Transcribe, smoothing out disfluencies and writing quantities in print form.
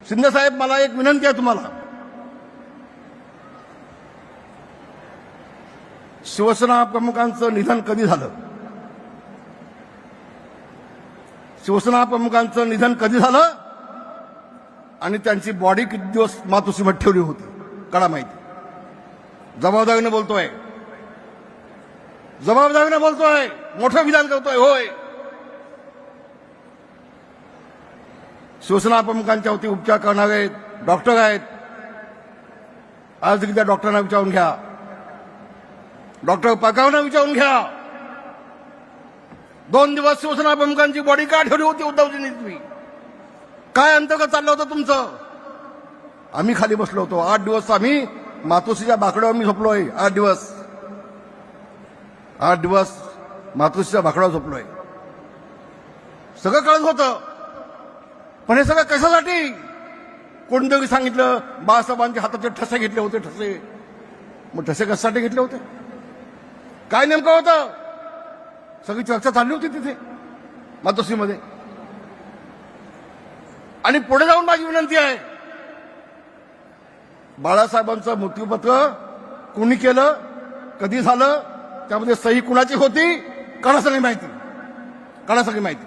शिंदे साहेब, मला एक विनंती आहे तुम्हाला. शिवसेना प्रमुखांचं निधन कधी झालं? शिवसेना प्रमुखांचं निधन कधी झालं आणि त्यांची बॉडी किती दिवस मातोश्रीमध्ये ठेवली होती? कळा माहिती. जबाबदारीने बोलतोय, जबाबदारीने बोलतोय, मोठं विधान करतोय. होय, शिवसेना प्रमुखांच्यावरती उपचार करणारे डॉक्टर आहेत. आज त्या डॉक्टरांना विचारून घ्या, डॉक्टर पाकावना विचारून घ्या. 2 दिवस शिवसेना प्रमुखांची बॉडी का ठेवली होती उद्धवजींनी? तुम्ही काय अंतर्गत चाललं होतं तुमचं? आम्ही खाली बसलो होतो. 8 दिवस आम्ही मातोश्रीच्या बाकड्यावर मी झोपलोय. 8 दिवस मातोश्रीच्या बाकड्यावर झोपलोय. सगळं कळत होतं, पण हे सगळं कशासाठी? कोणतरी सांगितलं बाळासाहेबांच्या हाताचे ठसे घेतले होते. ठसे, मग ठसे कशासाठी घेतले होते? काय नेमकं होतं? सगळी चर्चा चालली होती तिथे मातोश्रीमध्ये. आणि पुढे जाऊन माझी विनंती आहे, बाळासाहेबांचं मृत्यूपत्र कोणी केलं, कधी झालं, त्यामध्ये सही कुणाची होती, कळा सगळी माहिती.